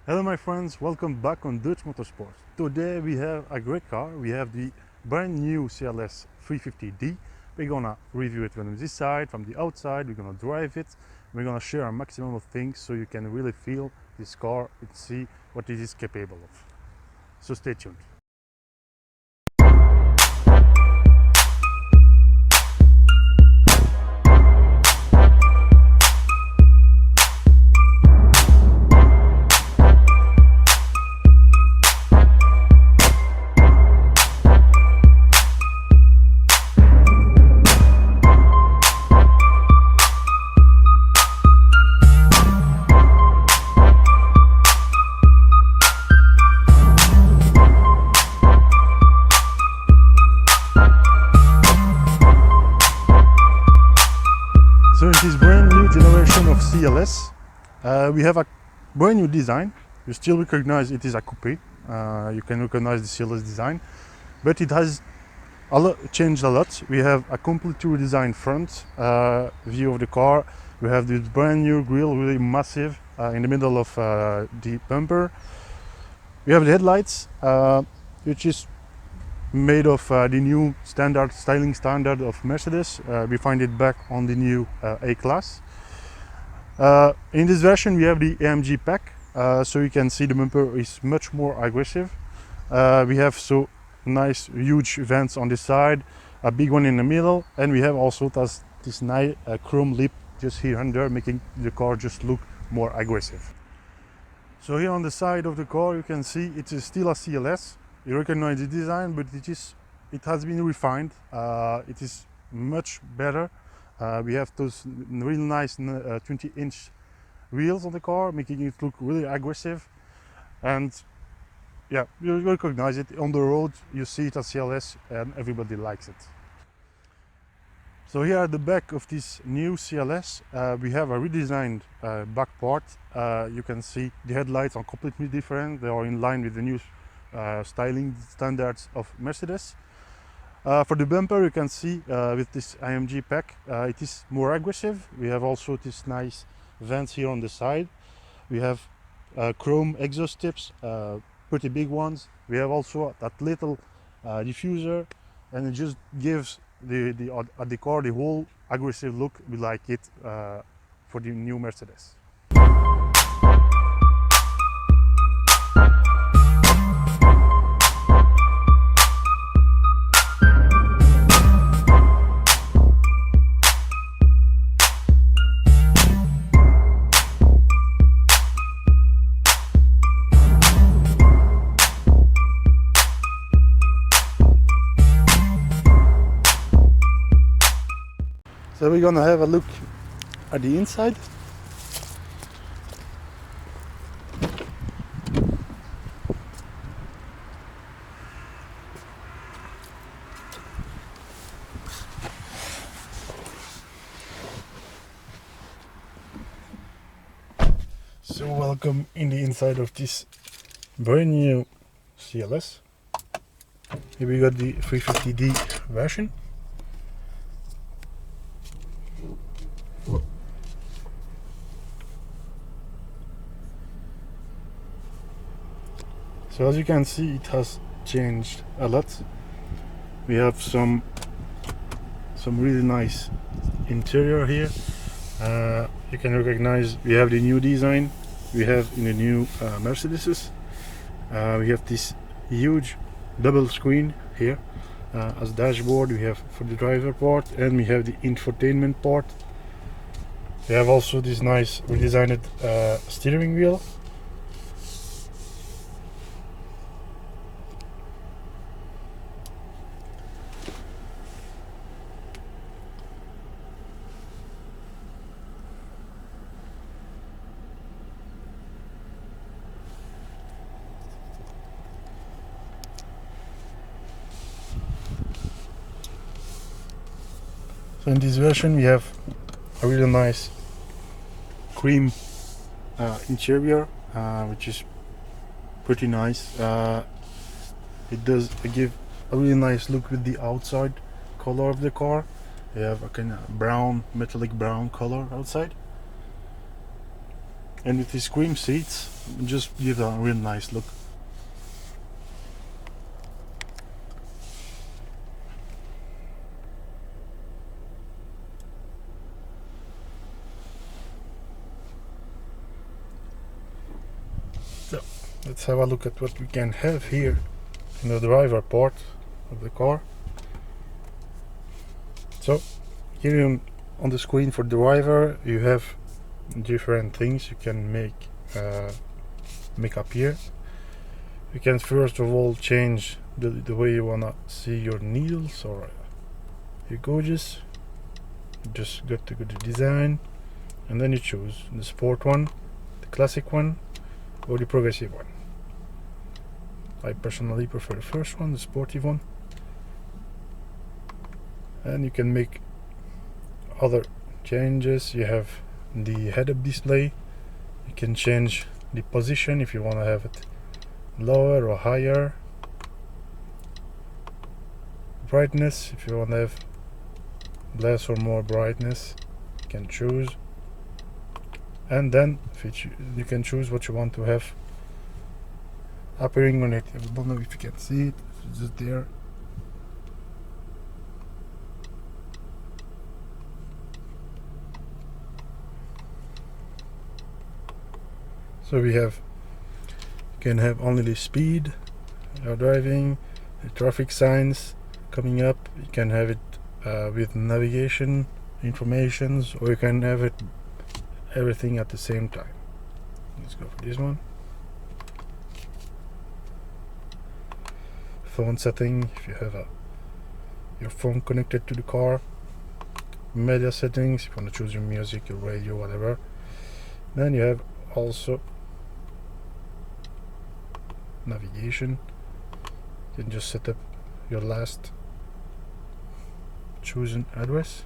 Hello my friends, welcome back on Deutsch Motorsport. Today we have a great car. We have the brand new CLS 350D. We're gonna review it from this side, from the outside. We're gonna drive it. We're gonna share a maximum of things so you can really feel this car and see what it is capable of. So stay tuned. So in this brand new generation of CLS, we have a brand new design. You still recognize it is a coupe. You can recognize the CLS design, but it has changed a lot. We have a completely redesigned front view of the car. We have this brand new grille, really massive, in the middle of the bumper. We have the headlights, which is made of the new styling standard of Mercedes. We find it back on the new A-Class. In this version we have the AMG pack, so you can see the bumper is much more aggressive. We have so nice huge vents on this side, a big one in the middle, and we have also this nice chrome lip just here and there, making the car just look more aggressive. So here on the side of the car you can see it is still a CLS. You recognize the design, but it has been refined. It is much better. We have those really nice 20-inch wheels on the car, making it look really aggressive. And yeah, you recognize it on the road. You see it as CLS, and everybody likes it. So here at the back of this new CLS, we have a redesigned back part. You can see the headlights are completely different. They are in line with the new styling standards of Mercedes. For the bumper, you can see with this AMG pack, it is more aggressive. We have also this nice vents here on the side. We have chrome exhaust tips, pretty big ones. We have also that little diffuser, and it just gives the car the whole aggressive look we like it for the new Mercedes. So we're gonna have a look at the inside. So welcome in the inside of this brand new CLS. Here we got the 350D version. So as you can see, it has changed a lot. We have some really nice interior here. You can recognize we have the new design we have in the new Mercedes. We have this huge double screen here as dashboard. We have for the driver part, and we have the infotainment part. We have also this nice redesigned steering wheel. So in this version we have a really nice cream interior, which is pretty nice. It does give a really nice look with the outside color of the car. You have a kind of brown, metallic brown color outside. and with these cream seats, just give a real nice look. So let's have a look at what we can have here in the driver part of the car. So here on the screen for the driver you have different things you can make up here. You can first of all change the way you wanna see your needles or your gauges. You just got to go to design, and then you choose the sport one, the classic one, or the progressive one. I personally prefer the first one, the sportive one. And you can make other changes. You have the head-up display. You can change the position if you want to have it lower or higher. Brightness, if you want to have less or more brightness, you can choose. And then you can choose what you want to have appearing on it. I don't know if you can see it, it's just there. So we have, you can have only the speed you're driving, the traffic signs coming up. You can have it with navigation informations, or you can have it everything at the same time. Let's go for this one. Phone setting, if you have your phone connected to the car. Media settings, if you want to choose your music, your radio, whatever. Then you have also navigation. You can just set up your last chosen address.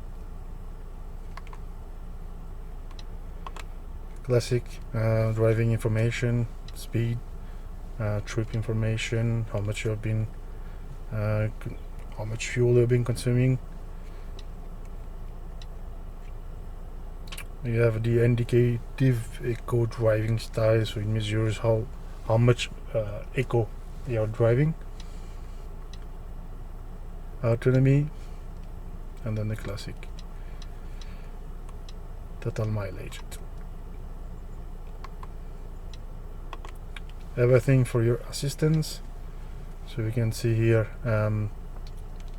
Classic driving information, speed, trip information, how much you've been, how much fuel you've been consuming. You have the indicative eco driving style, so it measures how much eco you're driving. Autonomy, and then the classic total mileage. Everything for your assistance. So you can see here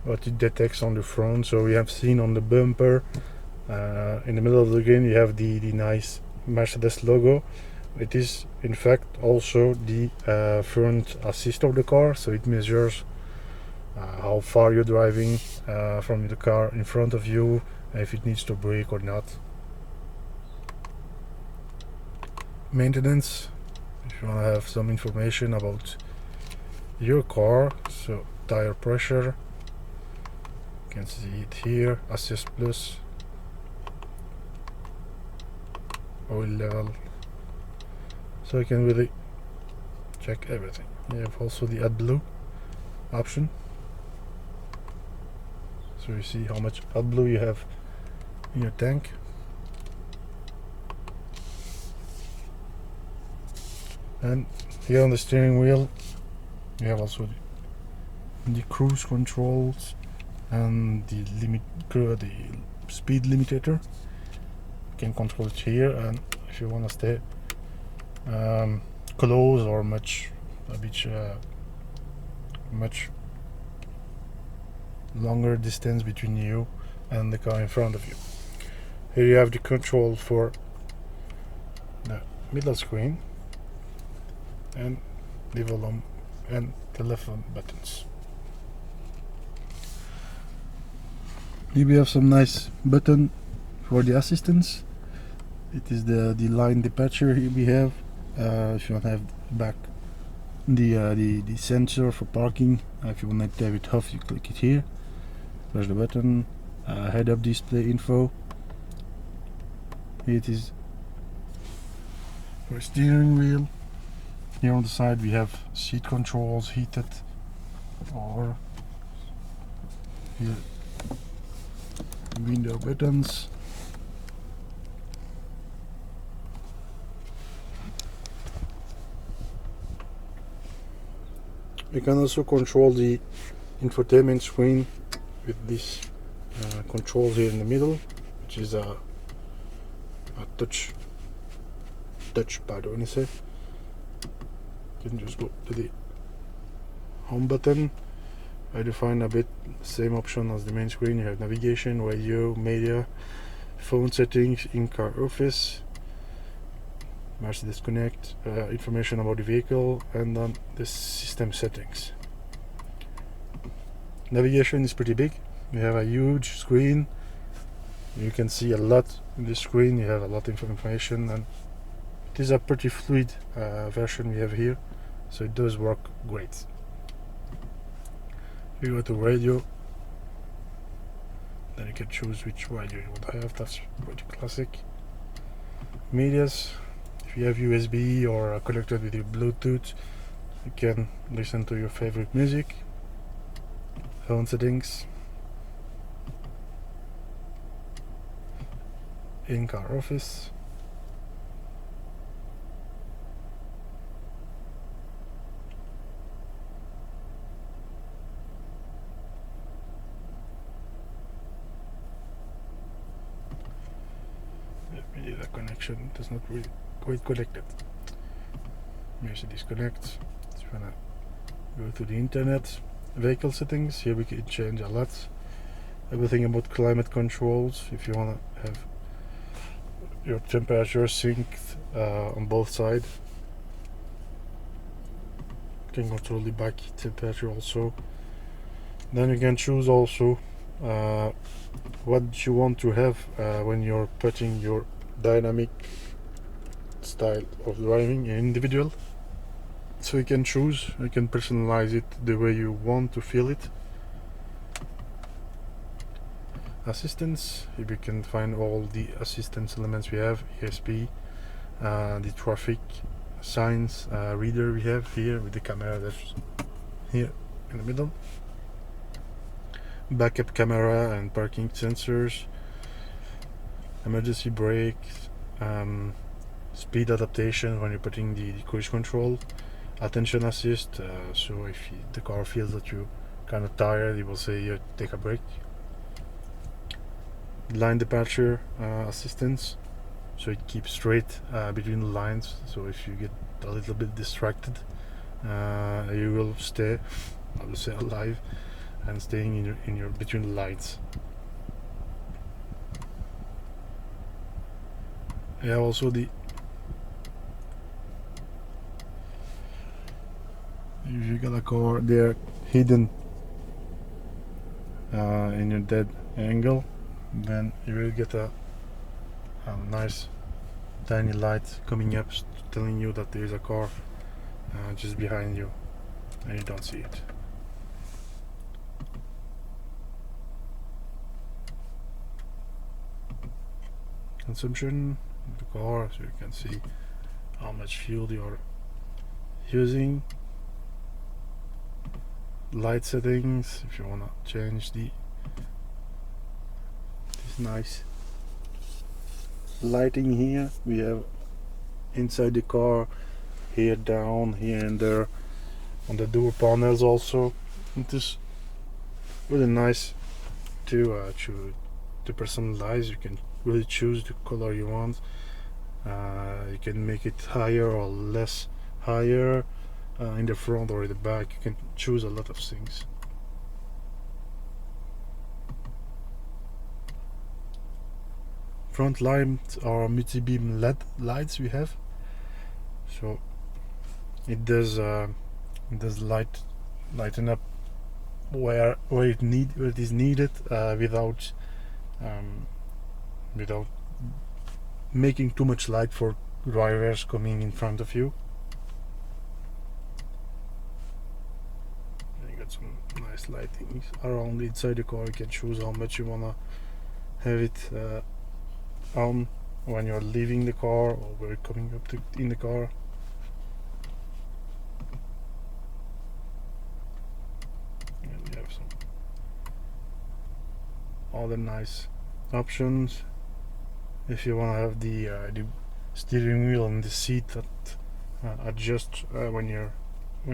what it detects on the front. So we have seen on the bumper in the middle of the screen you have the nice Mercedes logo. It is in fact also the front assist of the car, so it measures how far you're driving from the car in front of you, if it needs to brake or not. Maintenance, if you want to have some information about your car, so tire pressure, you can see it here, assist plus, oil level, so you can really check everything. You have also the AdBlue option, so you see how much AdBlue you have in your tank. And here on the steering wheel you have also the cruise controls and the speed limiter. You can control it here, and if you want to stay close or much longer distance between you and the car in front of you. Here you have the control for the middle screen and the volume and telephone buttons. Here we have some nice button for the assistance. It is the line departure. Here we have if you want to have back the sensor for parking. If you want to have it off, you click it here, press the button. Head-up display info. Here it is for steering wheel. Here on the side we have seat controls, heated, or here window buttons. You can also control the infotainment screen with this control here in the middle, which is a touch pad, when you say. You can just go to the home button, where you find a bit the same option as the main screen. You have navigation, radio, media, phone settings, in-car office, Mercedes Connect, information about the vehicle, and then the system settings. Navigation is pretty big. You have a huge screen. You can see a lot in the screen. You have a lot of information, and it is a pretty fluid version we have here, so it does work great. If you go to radio, then you can choose which radio you want to have. That's pretty classic. Medias, if you have USB or connected with your Bluetooth, you can listen to your favorite music. Phone settings, in-car office, the connection does not really quite connected. Maybe disconnect. If you wanna go to the internet, vehicle settings, here we can change a lot. Everything about climate controls, if you wanna have your temperature synced on both sides. You can control the back temperature also. Then you can choose also what you want to have when you're putting your dynamic style of driving in individual. So you can choose, you can personalize it the way you want to feel it. Assistance, here we can find all the assistance elements we have, ESP, the traffic signs reader we have here with the camera that's here in the middle, backup camera and parking sensors, emergency brakes, speed adaptation when you're putting the cruise control, attention assist, so if the car feels that you're kind of tired, it will say take a break. Line departure assistance, so it keeps straight between the lines, so if you get a little bit distracted, you will stay, I would say, alive and staying in your between the lines. Yeah, also if you got a car there hidden in your dead angle, then you will get a nice tiny light coming up telling you that there is a car just behind you and you don't see it. Consumption of the car, so you can see how much fuel you're using. Light settings, if you want to change this nice lighting here. We have inside the car, here, down, here and there, on the door panels also. It is really nice to personalize. You can really choose the color you want. You can make it higher or less higher, in the front or in the back. You can choose a lot of things. Front lights are multi-beam LED lights we have, so it does lighten up where it is needed, without making too much light for drivers coming in front of you. You got some nice lighting around inside the car. You can choose how much you wanna have it on when you're leaving the car or when you're coming up in the car. And you have some other nice options. If you want to have the steering wheel and the seat that adjust when you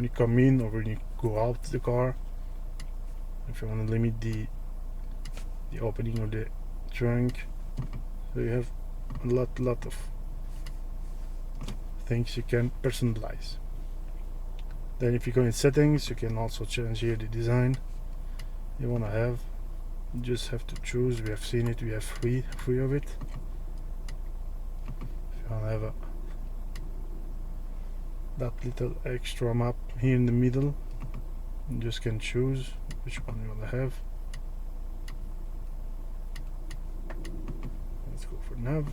come in or when you go out the car, if you want to limit the opening of the trunk. So you have a lot of things you can personalize. Then if you go in settings, you can also change here the design you want to have. You just have to choose. We have seen it, we have three of it. If you want to have that little extra map here in the middle, you just can choose which one you want to have. Let's go for nav.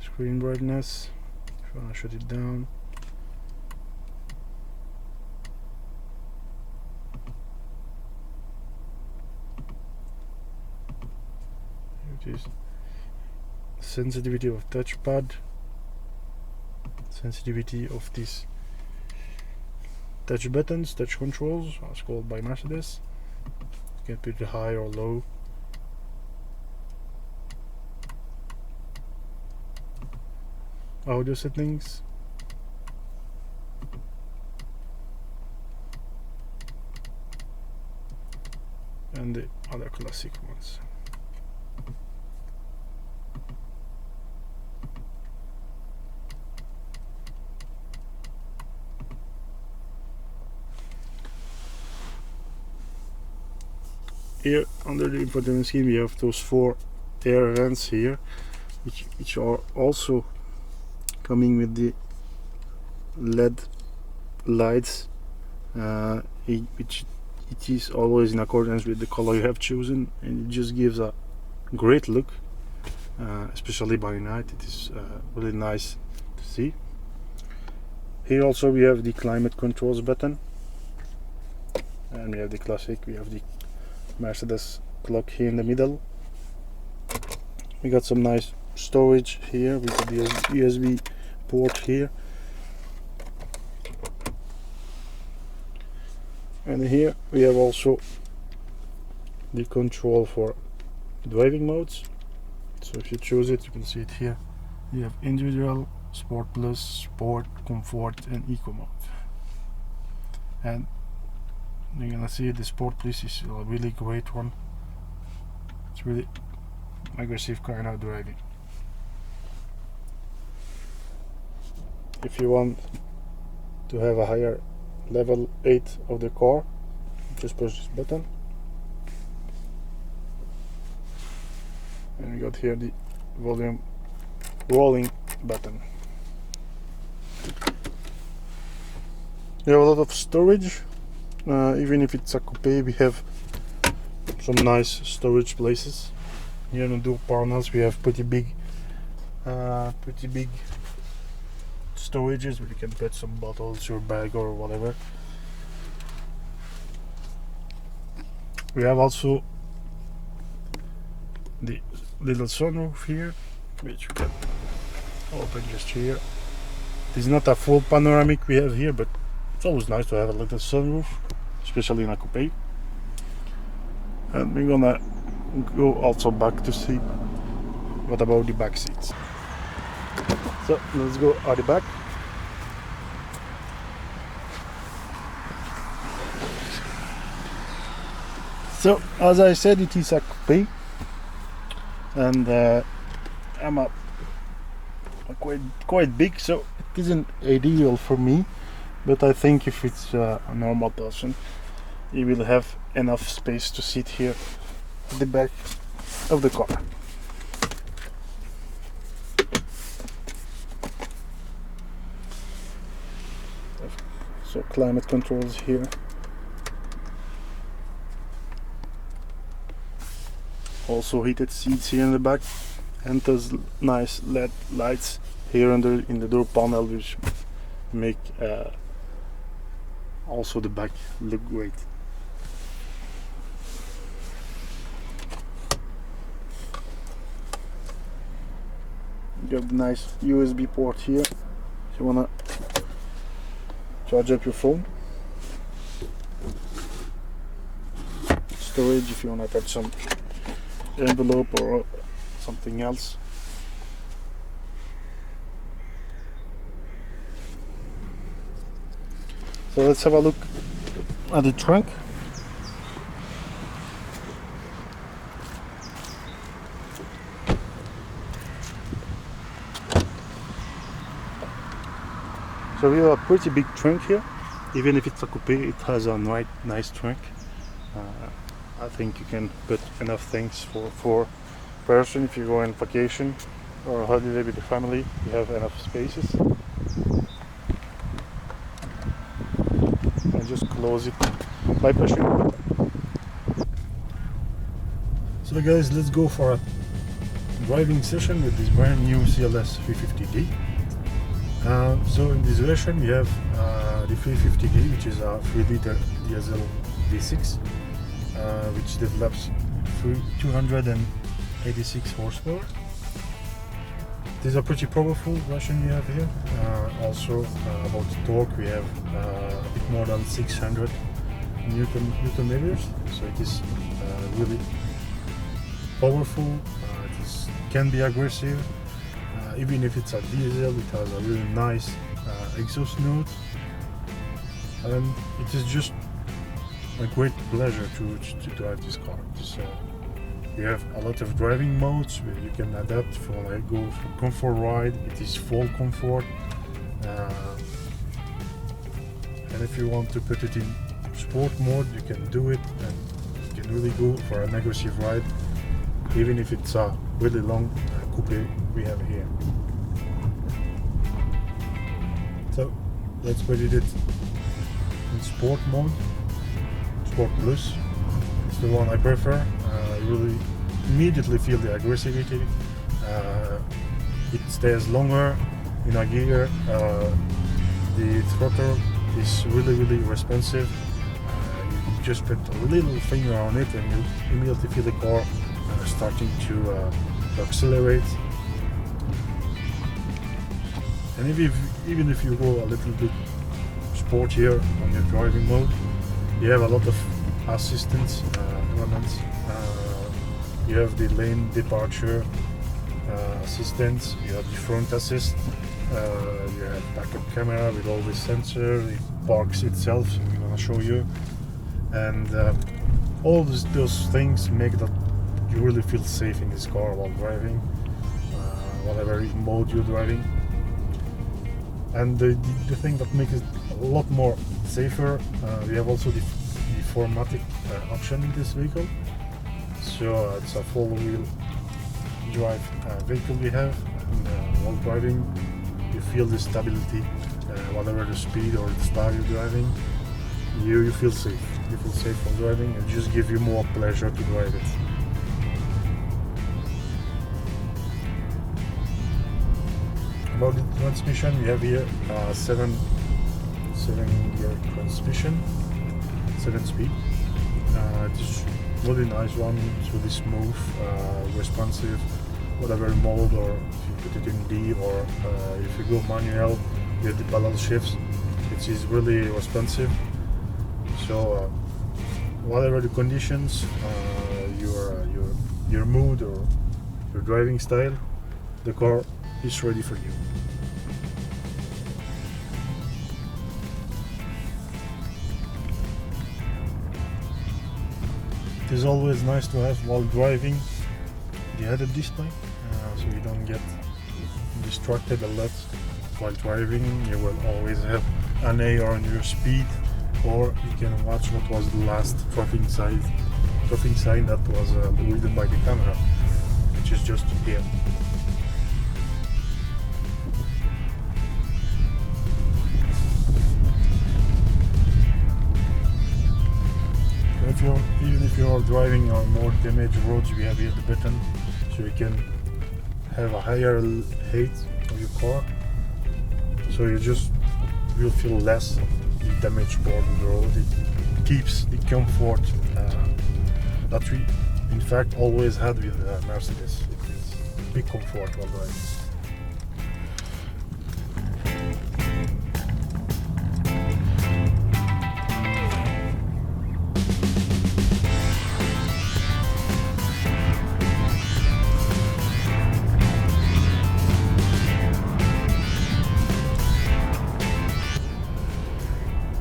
Screen brightness, if you want to shut it down. Here it is. Sensitivity of touchpad, sensitivity of these touch buttons, touch controls, as called by Mercedes. You can put it high or low. Audio settings, and the other classic ones. Here under the infotainment scheme, we have those 4 air vents here, which are also coming with the LED lights, which it is always in accordance with the color you have chosen, and it just gives a great look, especially by night. It is really nice to see. Here also we have the climate controls button, and we have the classic, we have the Mercedes clock here in the middle. We got some nice storage here with the USB port here, and here we have also the control for driving modes. So if you choose it, you can see it here. You have individual, sport plus, sport, comfort, and eco mode. And you're gonna see the sport plus is a really great one. It's really aggressive kind of driving. If you want to have a higher level 8 of the car, just push this button, and we got here the volume rolling button. You have a lot of storage. Even if it's a coupe, we have some nice storage places. Here on the door panels we have pretty big storages where you can put some bottles, your bag or whatever. We have also the little sunroof here, which we can open just here. It is not a full panoramic we have here, but it's always nice to have a little sunroof, especially in a coupe. And we're gonna go also back to see what about the back seats. So let's go at the back. So as I said, it is a coupe, and I'm quite big, so it isn't ideal for me. But I think if it's a normal person, he will have enough space to sit here at the back of the car. So climate controls here. Also heated seats here in the back, and those nice LED lights here in the door panel, which make also the back look great. You have the nice USB port here if you wanna charge up your phone. Storage if you wanna attach some envelope or something else. So let's have a look at the trunk. So we have a pretty big trunk here. Even if it's a coupe, it has a nice trunk. I think you can put enough things for 4 person if you go on vacation or holiday with the family. You have enough spaces. And just close it by pushing. So guys, let's go for a driving session with this brand new CLS 350D. So in this version we have the 350D, which is a 3-liter diesel V6, which develops 286 horsepower. It is a pretty powerful version we have here. Also about the torque, we have a bit more than 600 Newton meters, so it is really powerful. It can be aggressive. Even if it's a diesel, it has a really nice exhaust note, and it is just a great pleasure to drive this car. You have a lot of driving modes where you can adapt for go for comfort ride. It is full comfort, and if you want to put it in sport mode, you can do it, and you can really go for an aggressive ride, even if it's a really long coupe we have here. So let's put it in sport mode, Sport Plus. It's the one I prefer. You really immediately feel the aggressivity. It stays longer in a gear. The throttle is really responsive. You just put a little finger on it and you immediately feel the car starting to accelerate. And even if you go a little bit sportier on your driving mode, you have a lot of assistance elements. You have the lane departure assistance, you have the front assist, you have backup camera with all the sensors, it parks itself, so I'm gonna show you. And all those things make that you really feel safe in this car while driving, whatever mode you're driving. And the thing that makes it a lot more safer, we have also the 4MATIC option in this vehicle. So it's a four-wheel drive vehicle we have, and while driving you feel the stability, whatever the speed or the style you're driving, you feel safe. You feel safe while driving, and just give you more pleasure to drive it. About the transmission, we have here 7-gear transmission, 7-speed. It is really nice one. It's really smooth, responsive, whatever mode, or if you put it in D, or if you go manual with the parallel shifts, it is really responsive. So whatever the conditions, your mood or your driving style, the car is ready for you. It is always nice to have while driving the head-up display, so you don't get distracted a lot while driving. You will always have an eye on your speed, or you can watch what was the last traffic sign that was read by the camera, which is just here. Even if you are driving on more damaged roads, we have here the button, so you can have a higher height of your car, so you'll feel less the damaged part of the road. It keeps the comfort that we in fact always had with Mercedes. It is big comfort while driving.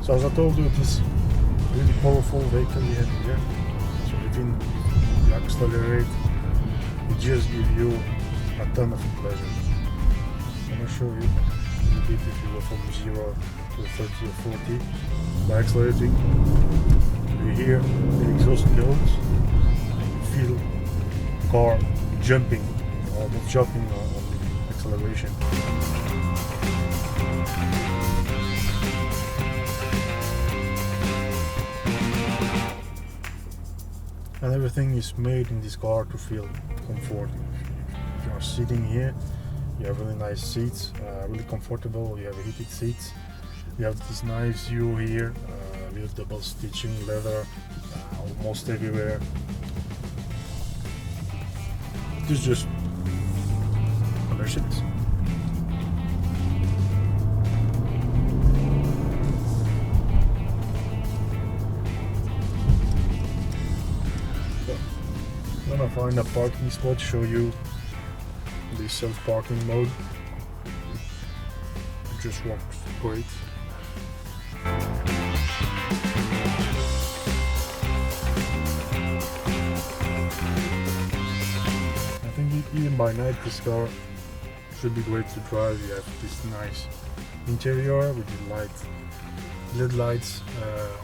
So as I told you, it is a really powerful vehicle we have here. So even if you accelerate, it just gives you a ton of pleasure. I'm going to show you a bit if you go from 0 to 30 or 40 by accelerating. You hear the exhaust notes, you feel the car jumping, almost jumping on the acceleration. And everything is made in this car to feel comfortable. If you are sitting here, you have really nice seats, really comfortable. You have heated seats. You have this nice view here with double stitching, leather almost everywhere. This is just a Mercedes. I'm gonna find a parking spot, show you the self-parking mode. It just works great. I think even by night this car should be great to drive. You have this nice interior with the LED lights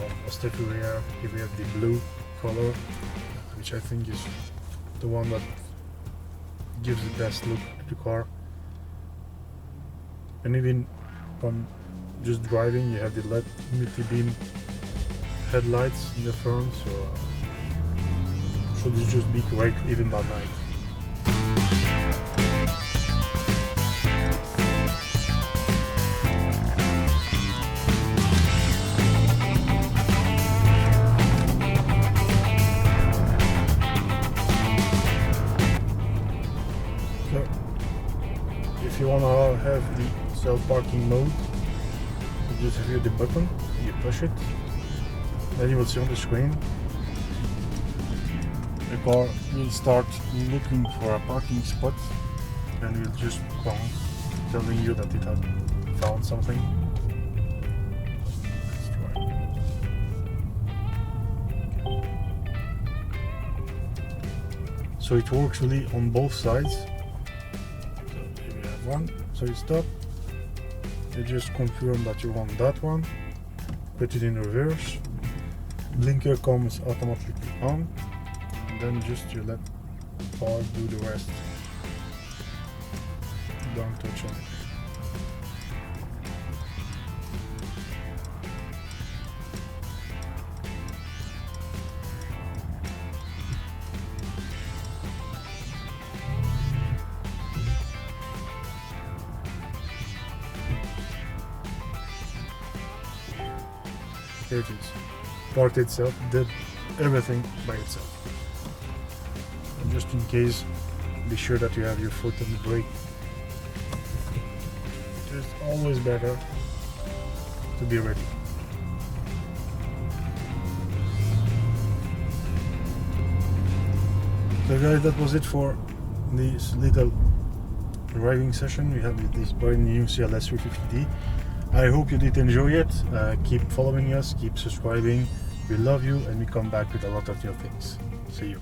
almost everywhere. Here we have the blue color, which I think is the one that gives the best look to the car. And even from just driving, you have the LED multi-beam headlights in the front, so should just be great even by night. If you want to have the self-parking mode, you just hit the button, you push it, then you will see on the screen the car will start looking for a parking spot and will just bounce, telling you that it has found something. Let's try. So it works really on both sides. One, so you stop, you just confirm that you want that one, put it in reverse, blinker comes automatically on, and then just you let the car do the rest. Don't touch on it. Here it is. Parked itself, did everything by itself. And just in case, be sure that you have your foot on the brake. It's always better to be ready. So guys, that was it for this little driving session. We have this brand new CLS 350D. I hope you did enjoy it. Keep following us, keep subscribing. We love you, and we come back with a lot of new things. See you.